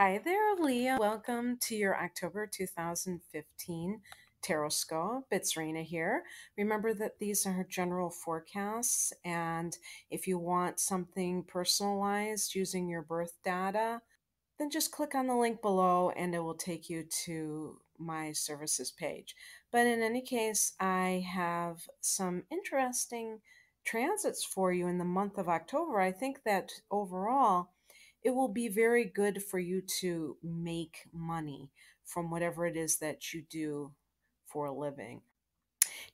Hi there, Leah. Welcome to your October 2015 Tarotscope. It's Raina here. Remember that these are general forecasts, and if you want something personalized using your birth data, then just click on the link below and it will take you to my services page. But in any case, I have some interesting transits for you in the month of October. I think that overall, it will be very good for you to make money from whatever it is that you do for a living.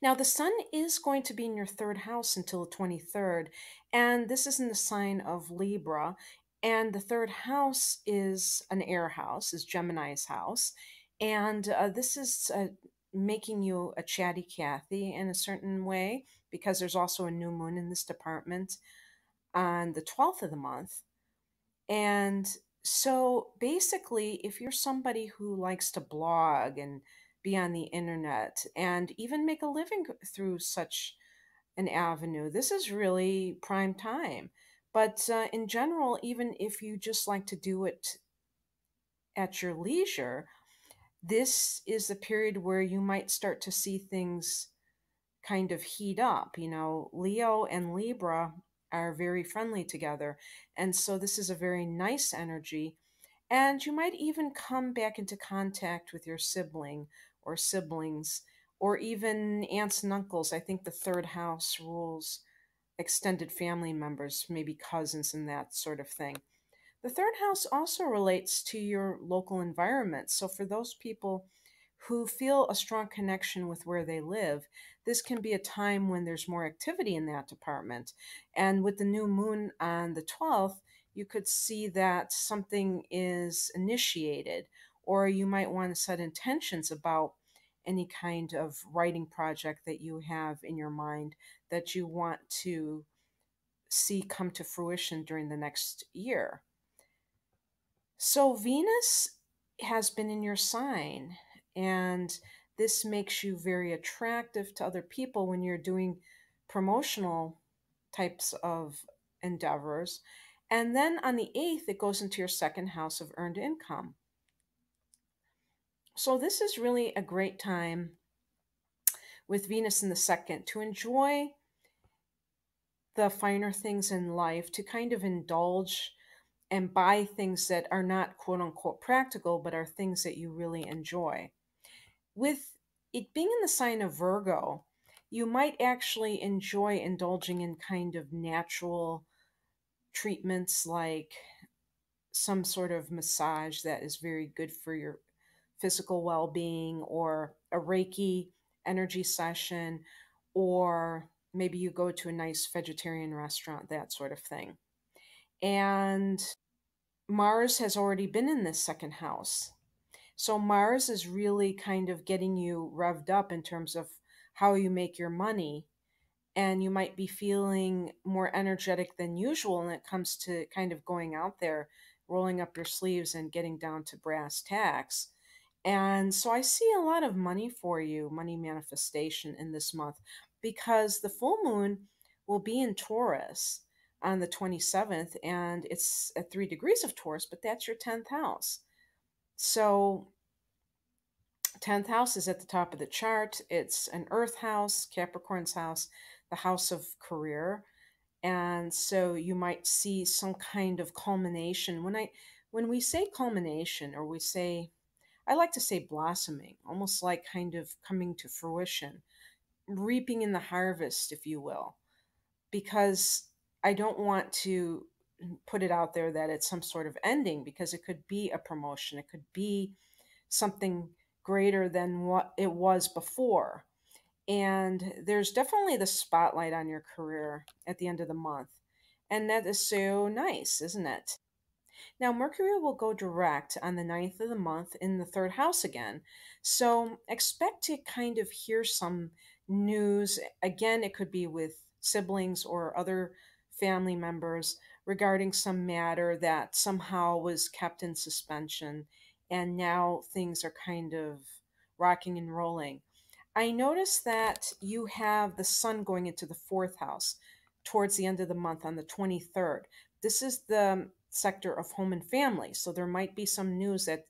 Now, the sun is going to be in your third house until the 23rd, and this is in the sign of Libra. And the third house is an air house, is Gemini's house. And this is making you a chatty Cathy in a certain way because there's also a new moon in this department on the 12th of the month. And so basically, if you're somebody who likes to blog and be on the internet and even make a living through such an avenue, this is really prime time. But in general, even if you just like to do it at your leisure, this is the period where you might start to see things kind of heat up. You know, Leo and Libra are very friendly together. And so this is a very nice energy, and you might even come back into contact with your sibling or siblings, or even aunts and uncles. I think the third house rules extended family members, maybe cousins and that sort of thing. The third house also relates to your local environment. So, for those people who feel a strong connection with where they live, this can be a time when there's more activity in that department. And with the new moon on the 12th, you could see that something is initiated, or you might want to set intentions about any kind of writing project that you have in your mind that you want to see come to fruition during the next year. So Venus has been in your sign, and this makes you very attractive to other people when you're doing promotional types of endeavors. And then on the 8th, it goes into your second house of earned income. So this is really a great time with Venus in the second to enjoy the finer things in life, to kind of indulge and buy things that are not quote unquote practical, but are things that you really enjoy. With it being in the sign of Virgo, you might actually enjoy indulging in kind of natural treatments like some sort of massage that is very good for your physical well being, or a Reiki energy session, or maybe you go to a nice vegetarian restaurant, that sort of thing. And Mars has already been in this second house. So Mars is really kind of getting you revved up in terms of how you make your money. And you might be feeling more energetic than usual when it comes to kind of going out there, rolling up your sleeves and getting down to brass tacks. And so I see a lot of money for you, money manifestation in this month, because the full moon will be in Taurus on the 27th, and it's at 3 degrees of Taurus, but that's your 10th house. So 10th house is at the top of the chart. It's an earth house, Capricorn's house, the house of career. And so you might see some kind of culmination. When we say culmination, or we say, I like to say blossoming, almost like kind of coming to fruition, reaping in the harvest, if you will, because I don't want to put it out there that it's some sort of ending, because it could be a promotion, it could be something greater than what it was before. And there's definitely the spotlight on your career at the end of the month. And that is so nice, isn't it? Now, Mercury will go direct on the 9th of the month in the third house again. So expect to kind of hear some news. Again, it could be with siblings or other family members regarding some matter that somehow was kept in suspension, and now things are kind of rocking and rolling. I noticed that you have the sun going into the fourth house towards the end of the month on the 23rd. This is the sector of home and family. So there might be some news that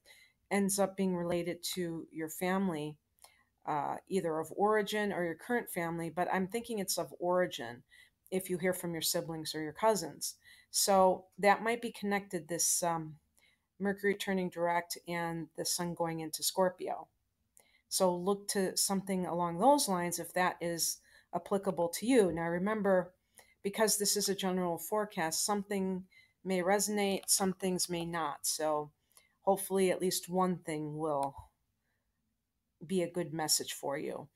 ends up being related to your family, either of origin or your current family, but I'm thinking it's of origin if you hear from your siblings or your cousins. So that might be connected, this Mercury turning direct and the sun going into Scorpio. So look to something along those lines if that is applicable to you. Now remember, because this is a general forecast, something may resonate, some things may not. So hopefully at least one thing will be a good message for you.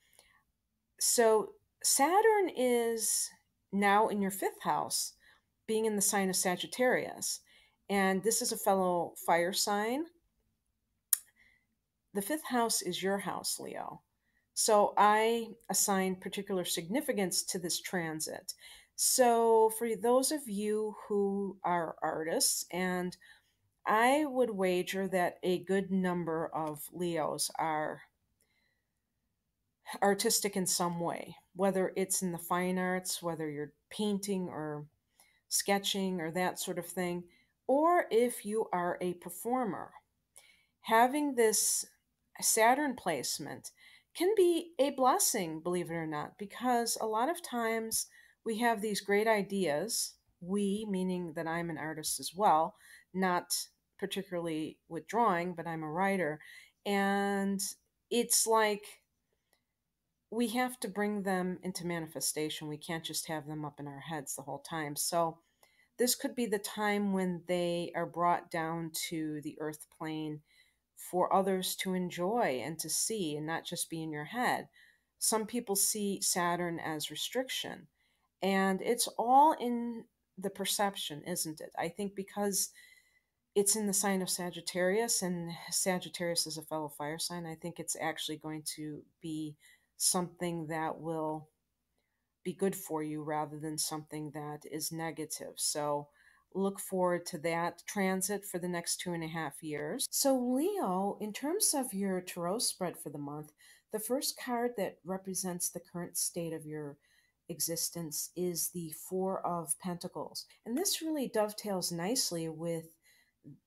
So Saturn is now in your fifth house, being in the sign of Sagittarius. And this is a fellow fire sign. The fifth house is your house, Leo. So I assign particular significance to this transit. So for those of you who are artists, and I would wager that a good number of Leos are artistic in some way, whether it's in the fine arts, whether you're painting or sketching or that sort of thing, or if you are a performer. Having this Saturn placement can be a blessing, believe it or not, because a lot of times we have these great ideas. We, meaning that I'm an artist as well, not particularly with drawing, but I'm a writer. And it's like we have to bring them into manifestation. We can't just have them up in our heads the whole time. So, this could be the time when they are brought down to the earth plane for others to enjoy and to see and not just be in your head. Some people see Saturn as restriction, and it's all in the perception, isn't it? I think because it's in the sign of Sagittarius, and Sagittarius is a fellow fire sign, I think it's actually going to be something that will be good for you rather than something that is negative. So look forward to that transit for the next 2.5 years. So, Leo, in terms of your tarot spread for the month, the first card that represents the current state of your existence is the Four of Pentacles. And this really dovetails nicely with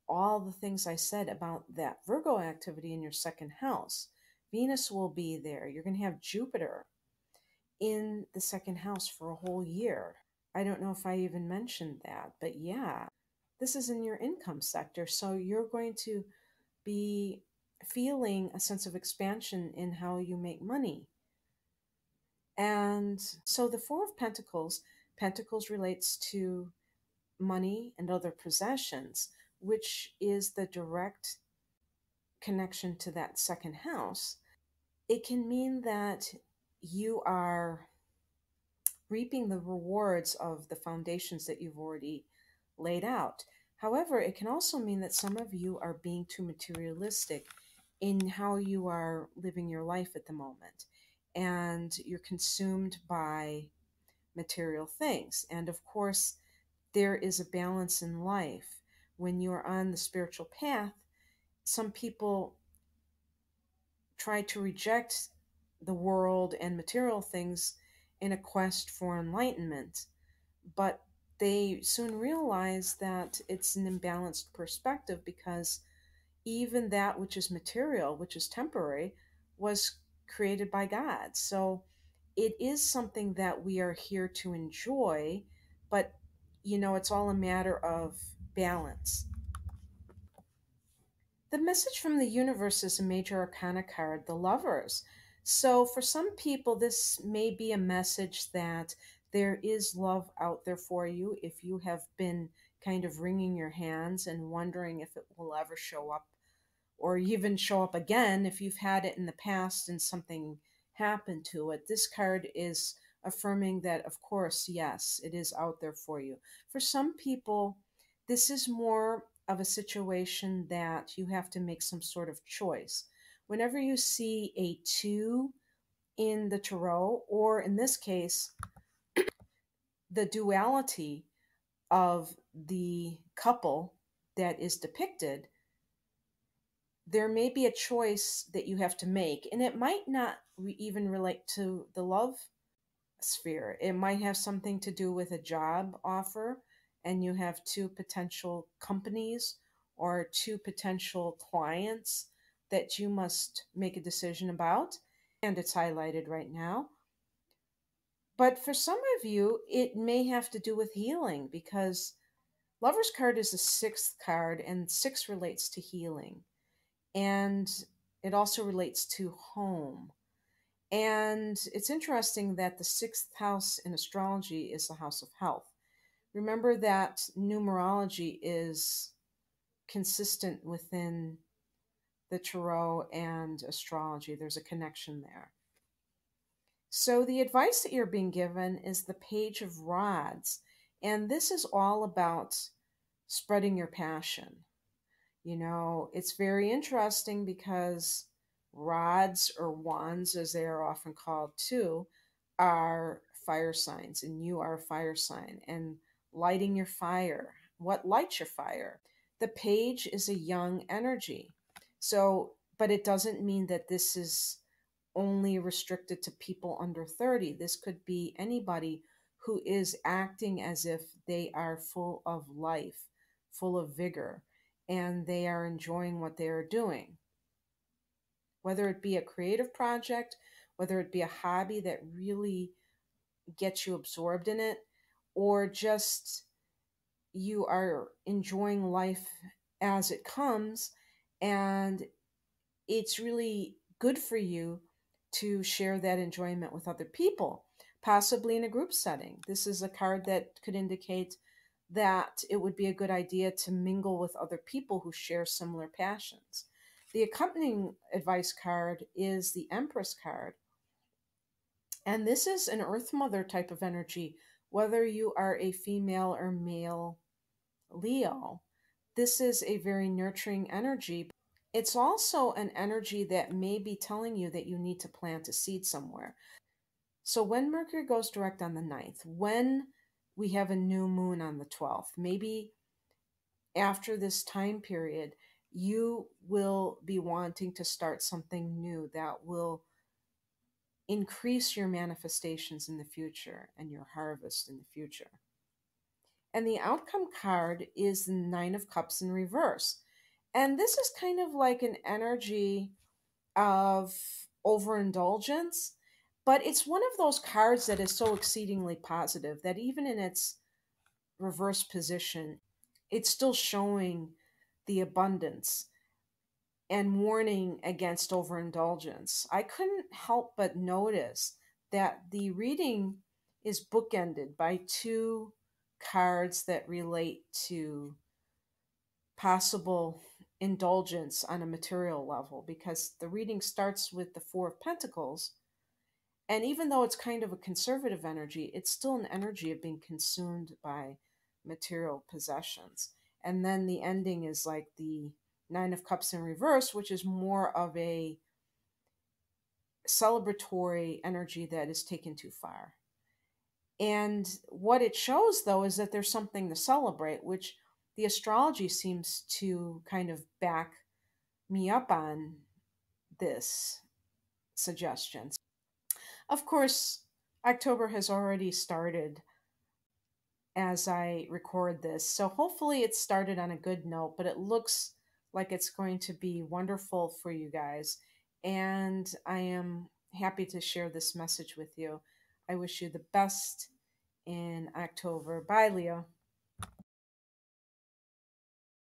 all the things I said about that Virgo activity in your second house. Venus will be there. You're going to have Jupiter in the second house for a whole year. I don't know if I even mentioned that, but yeah, this is in your income sector. So you're going to be feeling a sense of expansion in how you make money. And so the Four of Pentacles, Pentacles relates to money and other possessions, which is the direct connection to that second house. It can mean that you are reaping the rewards of the foundations that you've already laid out. However, it can also mean that some of you are being too materialistic in how you are living your life at the moment, and you're consumed by material things. And of course, there is a balance in life. When you are on the spiritual path, some people try to reject the world and material things in a quest for enlightenment, but they soon realize that it's an imbalanced perspective because even that which is material, which is temporary, was created by God. So it is something that we are here to enjoy, but it's all a matter of balance. The message from the universe is a major arcana card, the lovers. So for some people, this may be a message that there is love out there for you if you have been kind of wringing your hands and wondering if it will ever show up or even show up again if you've had it in the past and something happened to it. This card is affirming that, of course, yes, it is out there for you. For some people, this is more of a situation that you have to make some sort of choice. Whenever you see a two in the tarot, or in this case, the duality of the couple that is depicted, there may be a choice that you have to make, and it might not even relate to the love sphere. It might have something to do with a job offer, and you have two potential companies or two potential clients that you must make a decision about, and it's highlighted right now. But for some of you, it may have to do with healing because Lover's card is the sixth card, and six relates to healing. And it also relates to home. And it's interesting that the sixth house in astrology is the house of health. Remember that numerology is consistent within the tarot and astrology, there's a connection there. So, the advice that you're being given is the Page of Rods. And this is all about spreading your passion. You know, it's very interesting because rods or wands, as they are often called too, are fire signs, and you are a fire sign. And lighting your fire, what lights your fire? The page is a young energy. So, but it doesn't mean that this is only restricted to people under 30. This could be anybody who is acting as if they are full of life, full of vigor, and they are enjoying what they are doing. Whether it be a creative project, whether it be a hobby that really gets you absorbed in it, or just you are enjoying life as it comes, and it's really good for you to share that enjoyment with other people, possibly in a group setting. This is a card that could indicate that it would be a good idea to mingle with other people who share similar passions. The accompanying advice card is the Empress card, and this is an Earth Mother type of energy, whether you are a female or male Leo. This is a very nurturing energy. It's also an energy that may be telling you that you need to plant a seed somewhere. So when Mercury goes direct on the 9th, when we have a new moon on the 12th, maybe after this time period, you will be wanting to start something new that will increase your manifestations in the future and your harvest in the future. And the outcome card is the Nine of Cups in reverse. And this is kind of like an energy of overindulgence, but it's one of those cards that is so exceedingly positive that even in its reverse position, it's still showing the abundance and warning against overindulgence. I couldn't help but notice that the reading is bookended by two cards that relate to possible indulgence on a material level, because the reading starts with the Four of Pentacles. And even though it's kind of a conservative energy, it's still an energy of being consumed by material possessions. And then the ending is like the Nine of Cups in reverse, which is more of a celebratory energy that is taken too far. And what it shows, though, is that there's something to celebrate, which the astrology seems to kind of back me up on this suggestion. Of course, October has already started as I record this, so hopefully it started on a good note, but it looks like it's going to be wonderful for you guys, and I am happy to share this message with you. I wish you the best in October. Bye, Leo.